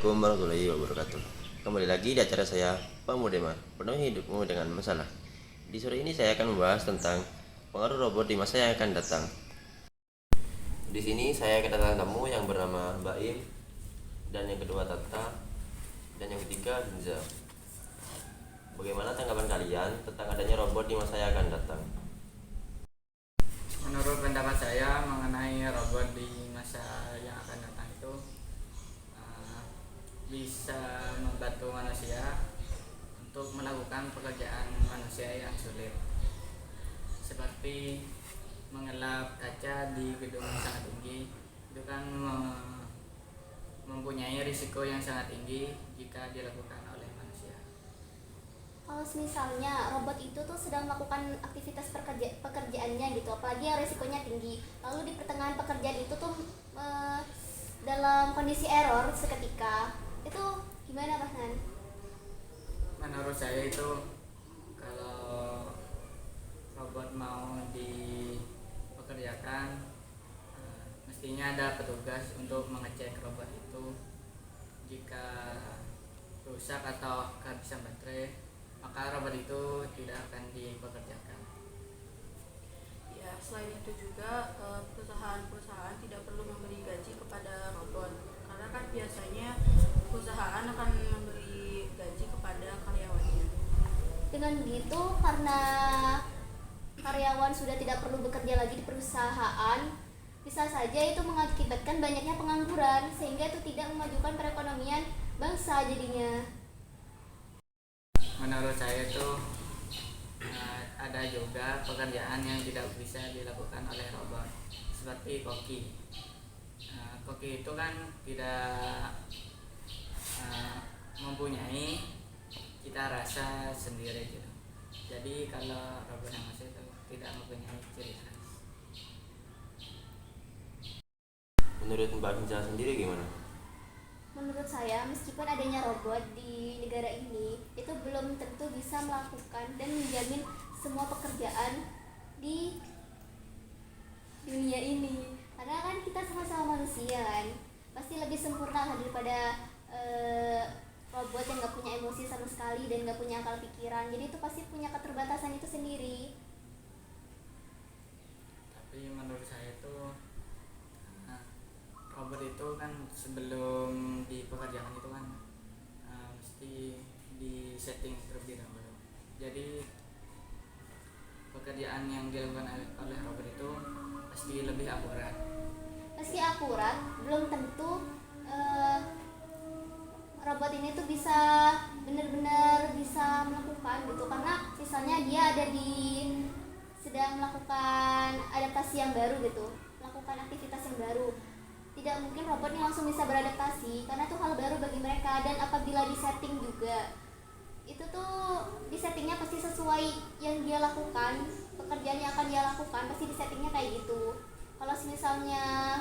Assalamualaikum warahmatullahi wabarakatuh. Kembali lagi di acara saya, Pemudema, penuhi hidupmu dengan masalah. Di sore ini saya akan membahas tentang pengaruh robot di masa yang akan datang. Di sini saya kedatangan tamu yang bernama Mbak Im, dan yang kedua Tata, dan yang ketiga Hinza. Bagaimana tanggapan kalian tentang adanya robot di masa yang akan datang? Menurut pendapat saya mengenai robot di masa yang akan datang itu bisa membantu manusia untuk melakukan pekerjaan manusia yang sulit, seperti mengelap kaca di gedung yang sangat tinggi. Itu kan mempunyai risiko yang sangat tinggi jika dilakukan oleh manusia. Kalau misalnya robot itu tuh sedang melakukan aktivitas pekerjaannya gitu, apalagi yang risikonya tinggi, lalu di pertengahan pekerjaan itu tuh dalam kondisi error seketika, itu gimana Mas Nan? Menurut saya itu, kalau robot mau dipekerjakan, mestinya ada petugas untuk mengecek robot itu. Jika rusak atau kehabisan baterai, maka robot itu tidak akan dipekerjakan. Ya, selain itu juga perusahaan-perusahaan tidak perlu memberi gaji kepada robot, karena kan biasanya perusahaan akan memberi gaji kepada karyawannya. Dengan begitu, karena karyawan sudah tidak perlu bekerja lagi di perusahaan, bisa saja itu mengakibatkan banyaknya pengangguran, sehingga itu tidak memajukan perekonomian bangsa jadinya. Menurut saya itu ada juga pekerjaan yang tidak bisa dilakukan oleh robot, seperti koki. Koki itu kan tidak mempunyai cita rasa sendiri gitu. Jadi kalau robot yang masih itu tidak mempunyai ciri khas. Menurut Mbak Hinza sendiri gimana? Menurut saya, meskipun adanya robot di negara ini, itu belum tentu bisa melakukan dan menjamin semua pekerjaan di dunia ini. Karena kan kita sama-sama manusia kan, pasti lebih sempurna lah daripada robot yang nggak punya emosi sama sekali dan nggak punya akal pikiran. Jadi itu pasti punya keterbatasan itu sendiri. Tapi menurut saya itu, robot itu kan sebelum dipekerjakan itu kan mesti di setting terlebih dahulu. Jadi pekerjaan yang dilakukan oleh robot itu pasti lebih akurat. Meski akurat, belum tentu robot ini tuh bisa benar-benar bisa melakukan gitu, karena misalnya dia ada di sedang melakukan adaptasi yang baru gitu, melakukan aktivitas yang baru. Tidak mungkin robotnya langsung bisa beradaptasi karena itu hal baru bagi mereka, dan apabila disetting juga itu tuh disettingnya pasti sesuai yang dia lakukan, pekerjaan yang akan dia lakukan pasti disettingnya kayak gitu. Kalau misalnya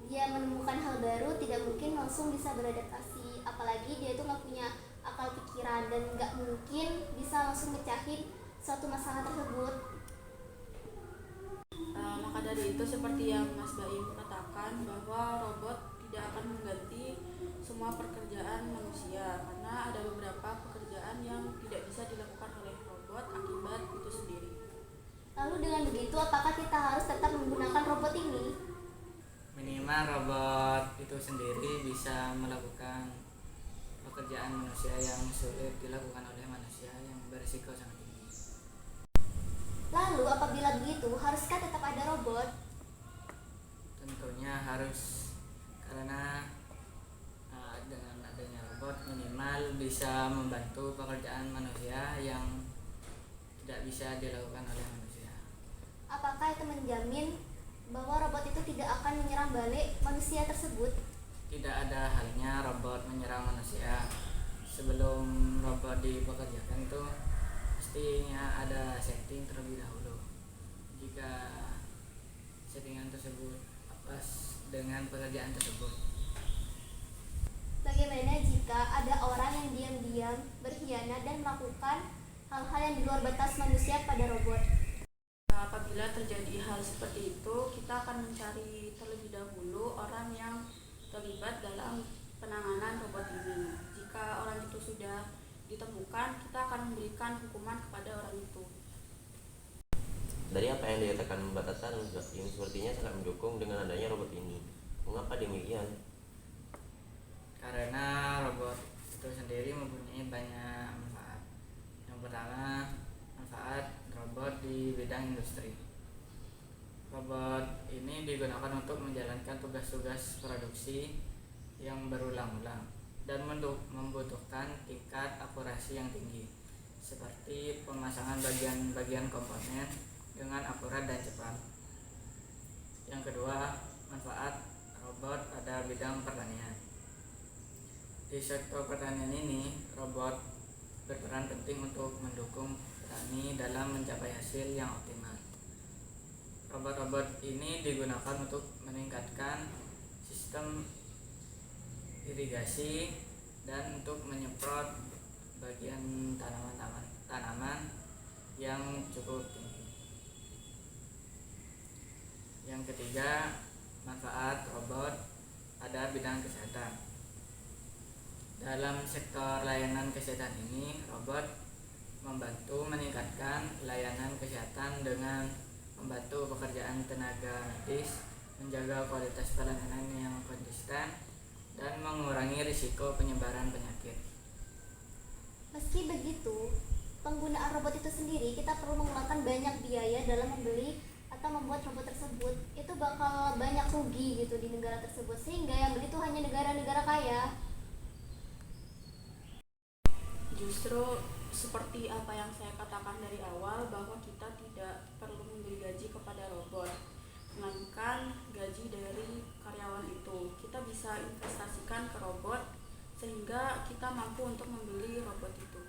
dia menemukan hal baru, tidak mungkin langsung bisa beradaptasi, apalagi dia itu nggak punya akal pikiran dan nggak mungkin bisa langsung mecahin suatu masalah tersebut. Maka dari itu, seperti yang Mas Baim katakan, bahwa robot tidak akan mengganti semua pekerjaan manusia, karena ada beberapa pekerjaan yang tidak bisa dilakukan oleh robot akibat itu sendiri. Lalu dengan begitu, apakah kita harus tetap menggunakan robot ini? Minimal robot itu sendiri bisa melakukan pekerjaan manusia yang sulit dilakukan oleh manusia yang berisiko sangat tinggi. Lalu apabila begitu, haruskah tetap ada robot? Tentunya harus, karena dengan adanya robot minimal bisa membantu pekerjaan manusia yang tidak bisa dilakukan oleh manusia. Apakah itu menjamin bahwa robot itu tidak akan menyerang balik manusia tersebut? Tidak ada halnya robot menyerang manusia. Sebelum robot dipekerjakan itu pastinya ada setting terlebih dahulu. Jika settingan tersebut pas dengan pekerjaan tersebut. Bagaimana jika ada orang yang diam-diam berkhianat dan melakukan hal-hal yang di luar batas manusia pada robot? Apabila apabila terjadi hal seperti itu, kita akan mencari terlebih dahulu orang yang terlibat dalam penanganan robot ini. Jika orang itu sudah ditemukan, kita akan memberikan hukuman kepada orang itu. Dari apa yang dikatakan batasan, ini sepertinya sangat mendukung dengan adanya robot ini. Mengapa demikian? Karena robot itu sendiri mempunyai banyak manfaat. Yang pertama, manfaat robot di bidang industri. Robot ini digunakan untuk menjalankan tugas-tugas produksi yang berulang-ulang dan membutuhkan tingkat akurasi yang tinggi, seperti pemasangan bagian-bagian komponen dengan akurat dan cepat. Yang kedua, manfaat robot pada bidang pertanian. Di sektor pertanian ini, robot berperan penting untuk mendukung petani dalam mencapai hasil yang optimal. Robot-robot ini digunakan untuk meningkatkan sistem irigasi dan untuk menyemprot bagian tanaman yang cukup tinggi. Yang ketiga, manfaat robot pada bidang kesehatan. Dalam sektor layanan kesehatan ini, robot membantu meningkatkan layanan kesehatan dengan membantu pekerjaan tenaga medis, menjaga kualitas pelayanan yang konsisten, dan mengurangi risiko penyebaran penyakit. Meski begitu, penggunaan robot itu sendiri kita perlu mengeluarkan banyak biaya dalam membeli atau membuat robot tersebut. Itu bakal banyak rugi gitu di negara tersebut, sehingga yang beli itu hanya negara-negara kaya. Justru seperti apa yang saya katakan dari awal, bahwa kita tidak perlu memberi gaji kepada robot, melainkan gaji dari karyawan itu. Kita bisa investasikan ke robot sehingga kita mampu untuk membeli robot itu.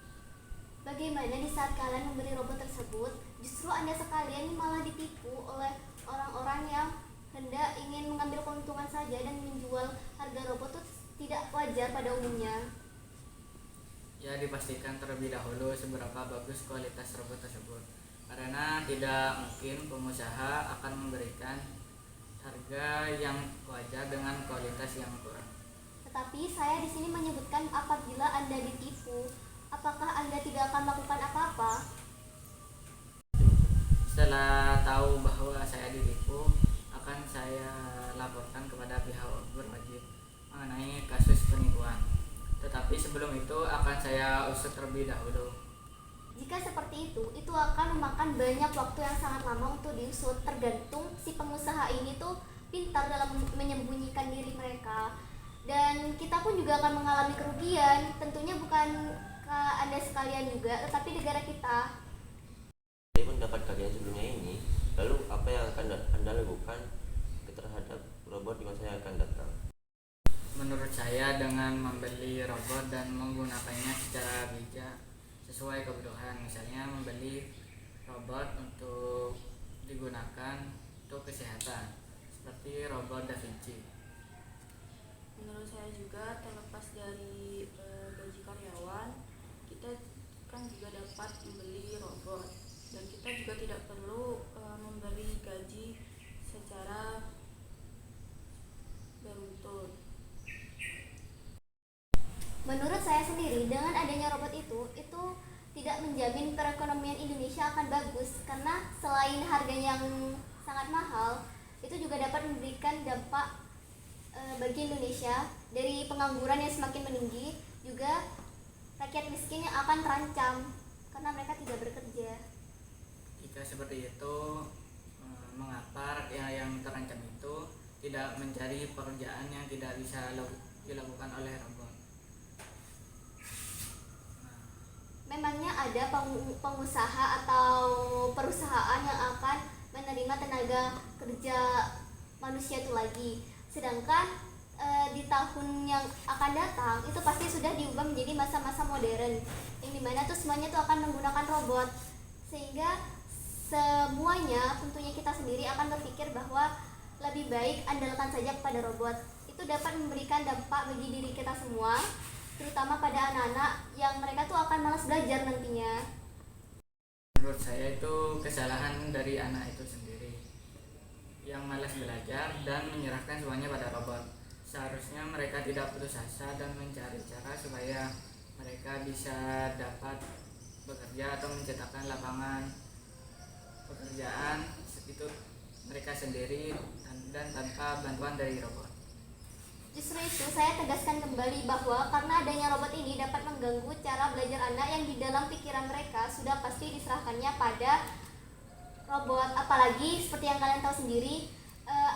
Bagaimana di saat kalian membeli robot tersebut, justru Anda sekalian malah ditipu oleh orang-orang yang hendak ingin mengambil keuntungan saja dan menjual harga robot itu tidak wajar pada umumnya. Ya, dipastikan terlebih dahulu seberapa bagus kualitas robot tersebut, karena tidak mungkin pengusaha akan memberikan harga yang wajar dengan kualitas yang kurang. Tetapi saya di sini menyebutkan apabila Anda ditipu, apakah Anda tidak akan melakukan apa-apa? Setelah tahu bahwa saya ditipu, akan saya laporkan kepada pihak berwajib mengenai kasus penipuan. Tetapi sebelum itu akan saya usut terlebih dahulu. Jika seperti itu akan memakan banyak waktu yang sangat lama untuk diusut. Tergantung si pengusaha ini tuh pintar dalam menyembunyikan diri mereka. Dan kita pun juga akan mengalami kerugian. Tentunya bukan ke Anda sekalian juga, tetapi negara kita. Dari pendapat kalian sebelumnya ini, lalu apa yang akan Anda lakukan terhadap robot di masa yang akan datang? Menurut saya, dengan membeli robot dan menggunakannya secara bijak sesuai kebutuhan, misalnya membeli robot untuk digunakan untuk kesehatan seperti robot Da Vinci. Menurut saya juga, terlepas dari gaji karyawan, kita kan juga dapat membeli robot, dan kita juga tidak perlu memberi gaji secara beruntun. Menurut saya sendiri, dengan adanya robot itu tidak menjamin perekonomian Indonesia akan bagus, karena selain harganya yang sangat mahal, itu juga dapat memberikan dampak bagi Indonesia dari pengangguran yang semakin meninggi, juga rakyat miskin yang akan terancam karena mereka tidak bekerja. Jika seperti itu, mengapa rakyat yang terancam itu tidak mencari pekerjaan yang tidak bisa dilakukan oleh robot? Memangnya ada pengusaha atau perusahaan yang akan menerima tenaga kerja manusia itu lagi, sedangkan di tahun yang akan datang itu pasti sudah diubah menjadi masa-masa modern yang dimana tuh semuanya tuh akan menggunakan robot, sehingga semuanya tentunya kita sendiri akan berpikir bahwa lebih baik andalkan saja kepada robot. Itu dapat memberikan dampak bagi diri kita semua, terutama pada anak-anak yang mereka tuh akan malas belajar nantinya. menurut saya itu kesalahan dari anak itu sendiri yang malas belajar dan menyerahkan semuanya pada robot. Seharusnya mereka tidak putus asa dan mencari cara supaya mereka bisa dapat bekerja atau menciptakan lapangan pekerjaan itu mereka sendiri dan tanpa bantuan dari robot. Justru itu saya tegaskan kembali bahwa karena adanya robot ini dapat mengganggu cara belajar anak yang di dalam pikiran mereka sudah pasti diserahkannya pada robot. Apalagi seperti yang kalian tahu sendiri,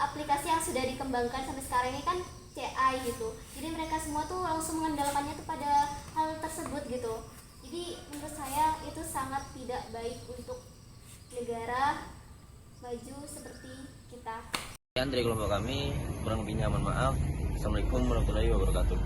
aplikasi yang sudah dikembangkan sampai sekarang ini kan CI gitu. Jadi mereka semua tuh langsung mengandalkannya tuh pada hal tersebut gitu. Jadi menurut saya itu sangat tidak baik untuk negara maju seperti kita. Sekian dari kelompok kami, kurang lebihnya mohon maaf. Assalamualaikum warahmatullahi wabarakatuh.